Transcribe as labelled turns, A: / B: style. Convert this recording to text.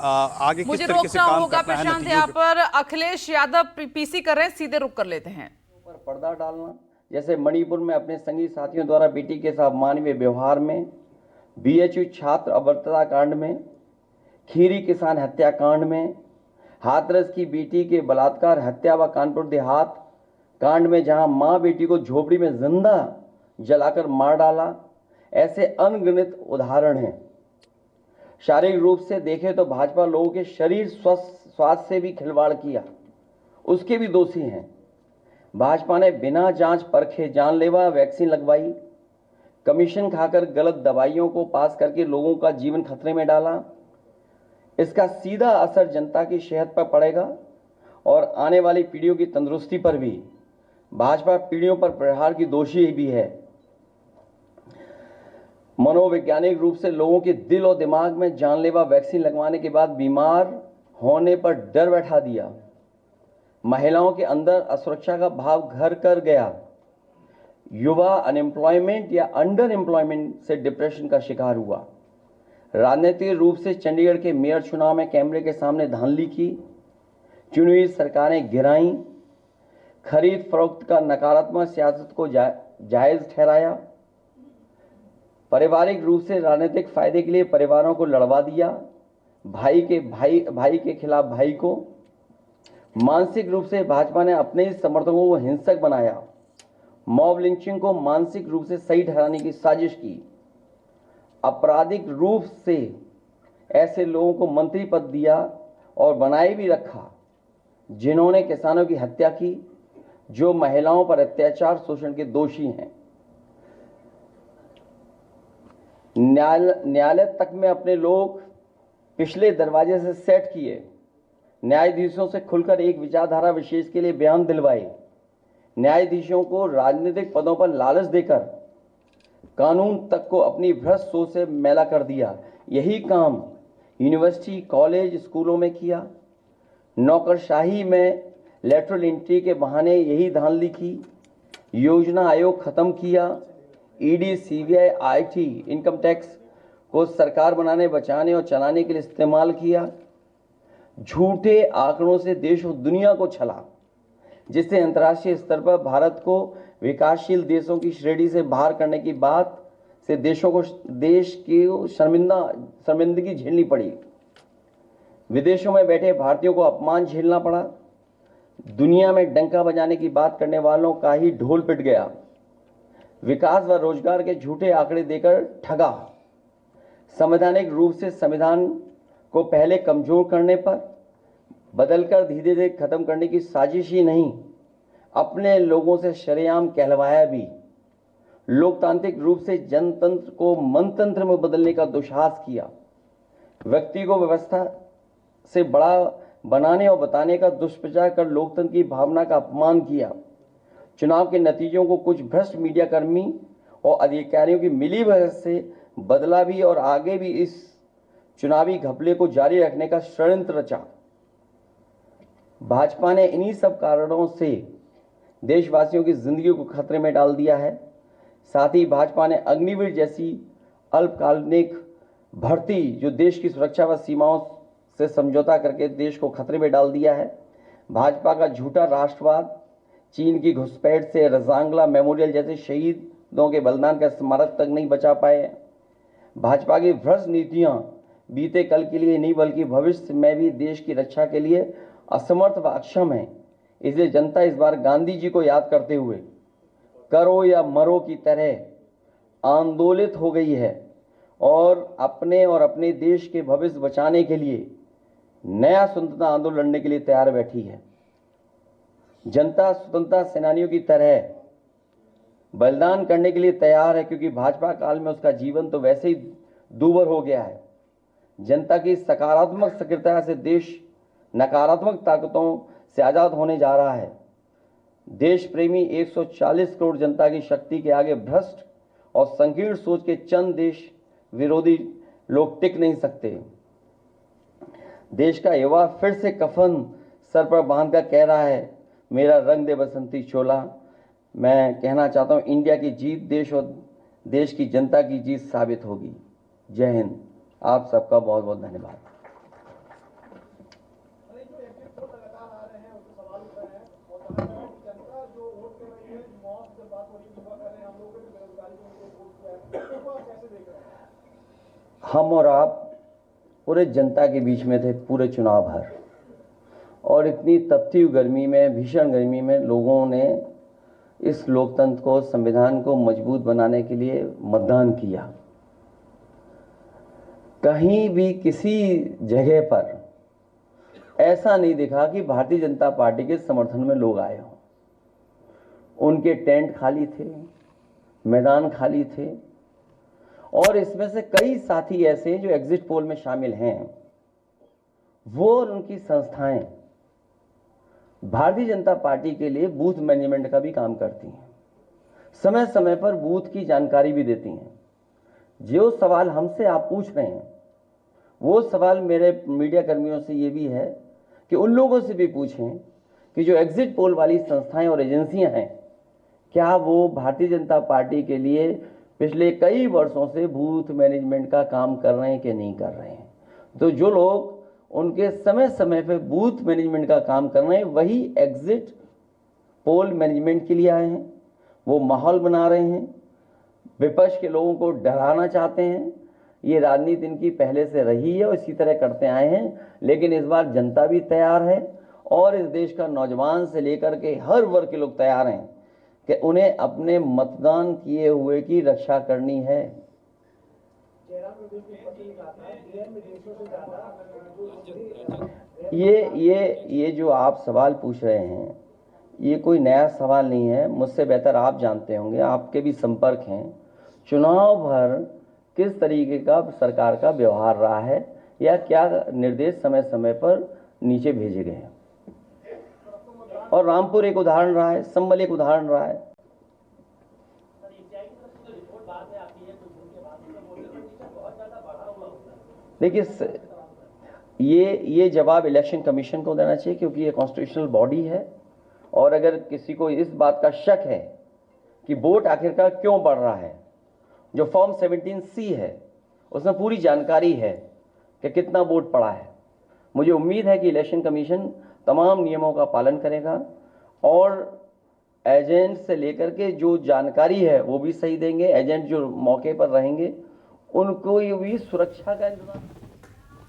A: आगे किस
B: मुझे
A: तरीके से
B: रोकना
A: काम
B: होगा
A: करना है
B: प्रशांत
A: नतीजों
B: यहाँ
A: पे?
B: पर। अखिलेश यादव पीसी कर रहे हैं, सीधे रुक कर लेते हैं।
C: पर पर्दा डालना, जैसे मणिपुर में अपने संगी साथियों द्वारा बेटी के साथ मानवीय व्यवहार में, बीएचयू छात्र अभद्रता कांड में, खीरी किसान हत्याकांड में, हाथरस की बेटी के बलात्कार हत्या व कानपुर देहात कांड में जहां मां बेटी को झोपड़ी में जिंदा जलाकर मार डाला, ऐसे अनगिनत उदाहरण हैं। शारीरिक रूप से देखें तो भाजपा लोगों के शरीर स्वास्थ्य से भी खिलवाड़ किया, उसके भी दोषी हैं। भाजपा ने बिना जांच परखे जानलेवा वैक्सीन लगवाई, कमीशन खाकर गलत दवाइयों को पास करके लोगों का जीवन खतरे में डाला। इसका सीधा असर जनता की सेहत पर पड़ेगा और आने वाली पीढ़ियों की तंदुरुस्ती पर भी। भाजपा पीढ़ियों पर प्रहार की दोषी भी है। मनोवैज्ञानिक रूप से लोगों के दिल और दिमाग में जानलेवा वैक्सीन लगवाने के बाद बीमार होने पर डर बैठा दिया। महिलाओं के अंदर असुरक्षा का भाव घर कर गया। युवा अनएम्प्लॉयमेंट या अंडर एम्प्लॉयमेंट से डिप्रेशन का शिकार हुआ। राजनीतिक रूप से चंडीगढ़ के मेयर चुनाव में कैमरे के सामने धांधली की, चुनी हुई सरकारें गिराई, खरीद फरोख्त का नकारात्मक सियासत को जायज ठहराया, पारिवारिक रूप से राजनीतिक फायदे के लिए परिवारों को लड़वा दिया, भाई के खिलाफ भाई को। मानसिक रूप से भाजपा ने अपने ही समर्थकों को हिंसक बनाया, मॉब लिंचिंग को मानसिक रूप से सही ठहराने की साजिश की, आपराधिक रूप से ऐसे लोगों को मंत्री पद दिया और बनाए भी रखा जिन्होंने किसानों की हत्या की, जो महिलाओं पर अत्याचार शोषण के दोषी हैं। न्यायालय तक में अपने लोग पिछले दरवाजे से सेट किए, न्यायाधीशों से खुलकर एक विचारधारा विशेष के लिए बयान दिलवाए, न्यायाधीशों को राजनीतिक पदों पर लालच देकर कानून तक को अपनी भ्रष्ट सोच से मैला कर दिया। यही काम यूनिवर्सिटी, कॉलेज, स्कूलों में किया। नौकरशाही में लेटरल एंट्री के बहाने यही धांधली की। योजना आयोग खत्म किया। ED, CBI, IT, income tax को सरकार बनाने, बचाने और चलाने के लिए इस्तेमाल किया। झूठे आंकड़ों से देश और दुनिया को छला, जिससे अंतर्राष्ट्रीय स्तर पर भारत को विकासशील देशों की श्रेणी से बाहर करने की बात से देश की शर्मिंदगी झेलनी पड़ी। विदेशों में बैठे भारतीयों को अपमान झेलना पड़ा। दुनिया में डंका बजाने की बात करने वालों का ही ढोल पिट गया। विकास व रोजगार के झूठे आंकड़े देकर ठगा। संवैधानिक रूप से संविधान को पहले कमजोर करने पर बदलकर धीरे धीरे खत्म करने की साजिश ही नहीं, अपने लोगों से शरेआम कहलवाया भी। लोकतांत्रिक रूप से जनतंत्र को मनतंत्र में बदलने का दुस्साहस किया। व्यक्ति को व्यवस्था से बड़ा बनाने और बताने का दुष्प्रचार कर लोकतंत्र की भावना का अपमान किया। चुनाव के नतीजों को कुछ भ्रष्ट मीडिया कर्मी और अधिकारियों की मिलीभगत से बदला भी और आगे भी इस चुनावी घपले को जारी रखने का षड्यंत्र रचा। भाजपा ने इन्हीं सब कारणों से देशवासियों की जिंदगी को खतरे में डाल दिया है। साथ ही भाजपा ने अग्निवीर जैसी अल्पकालिक भर्ती, जो देश की सुरक्षा व सीमाओं से समझौता करके देश को खतरे में डाल दिया है। भाजपा का झूठा राष्ट्रवाद, चीन की घुसपैठ से रजांगला मेमोरियल जैसे शहीदों के बलिदान का स्मारक तक नहीं बचा पाए। भाजपा की भ्रष्ट नीतियां बीते कल के लिए नहीं बल्कि भविष्य में भी देश की रक्षा के लिए असमर्थ व अक्षम है। इसलिए जनता इस बार गांधी जी को याद करते हुए करो या मरो की तरह आंदोलित हो गई है और अपने देश के भविष्य बचाने के लिए नया स्वतंत्रता आंदोलन लड़ने के लिए तैयार बैठी है। जनता स्वतंत्रता सेनानियों की तरह बलिदान करने के लिए तैयार है, क्योंकि भाजपा काल में उसका जीवन तो वैसे ही दूभर हो गया है। जनता की सकारात्मक सक्रियता से देश नकारात्मक ताकतों से आजाद होने जा रहा है। देश प्रेमी 140 करोड़ जनता की शक्ति के आगे भ्रष्ट और संकीर्ण सोच के चंद देश विरोधी लोग टिक नहीं सकते। देश का युवा फिर से कफन सर पर बांधकर कह रहा है, मेरा रंग दे बसंती चोला। मैं कहना चाहता हूं, इंडिया की जीत देश और देश की जनता की जीत साबित होगी। जय हिंद। आप सबका बहुत बहुत धन्यवाद। हम और आप पूरे जनता के बीच में थे पूरे चुनाव भर, और इतनी तपती हुई गर्मी में, भीषण गर्मी में लोगों ने इस लोकतंत्र को, संविधान को मजबूत बनाने के लिए मतदान किया। कहीं भी किसी जगह पर ऐसा नहीं दिखा कि भारतीय जनता पार्टी के समर्थन में लोग आए हों। उनके टेंट खाली थे, मैदान खाली थे, और इसमें से कई साथी ऐसे हैं जो एग्जिट पोल में शामिल हैं। वो और उनकी संस्थाएं भारतीय जनता पार्टी के लिए बूथ मैनेजमेंट का भी काम करती हैं, समय समय पर बूथ की जानकारी भी देती हैं। जो सवाल हमसे आप पूछ रहे हैं, वो सवाल मेरे मीडिया कर्मियों से ये भी है कि उन लोगों से भी पूछें कि जो एग्जिट पोल वाली संस्थाएं और एजेंसियां हैं, क्या वो भारतीय जनता पार्टी के लिए पिछले कई वर्षों से बूथ मैनेजमेंट का काम कर रहे हैं कि नहीं कर रहे हैं। तो जो लोग उनके समय समय पे बूथ मैनेजमेंट का काम कर रहे हैं, वही एग्जिट पोल मैनेजमेंट के लिए आए हैं। वो माहौल बना रहे हैं, विपक्ष के लोगों को डराना चाहते हैं। ये राजनीति इनकी पहले से रही है और इसी तरह करते आए हैं, लेकिन इस बार जनता भी तैयार है और इस देश का नौजवान से लेकर के हर वर्ग के लोग तैयार हैं कि उन्हें अपने मतदान किए हुए की रक्षा करनी है। ये जो आप सवाल पूछ रहे हैं, ये कोई नया सवाल नहीं है। मुझसे बेहतर आप जानते होंगे, आपके भी संपर्क हैं। चुनाव भर किस तरीके का सरकार का व्यवहार रहा है या क्या निर्देश समय समय पर नीचे भेजे गए हैं। और रामपुर एक उदाहरण रहा है, संबल एक उदाहरण रहा है। देखिए, ये जवाब इलेक्शन कमीशन को देना चाहिए, क्योंकि ये कॉन्स्टिट्यूशनल बॉडी है। और अगर किसी को इस बात का शक है कि वोट आखिरकार क्यों बढ़ रहा है, जो फॉर्म 17C है उसमें पूरी जानकारी है कि कितना वोट पड़ा है। मुझे उम्मीद है कि इलेक्शन कमीशन तमाम नियमों का पालन करेगा और एजेंट से लेकर के जो जानकारी है वो भी सही देंगे। एजेंट जो मौके पर रहेंगे उनको भी सुरक्षा का इंतजाम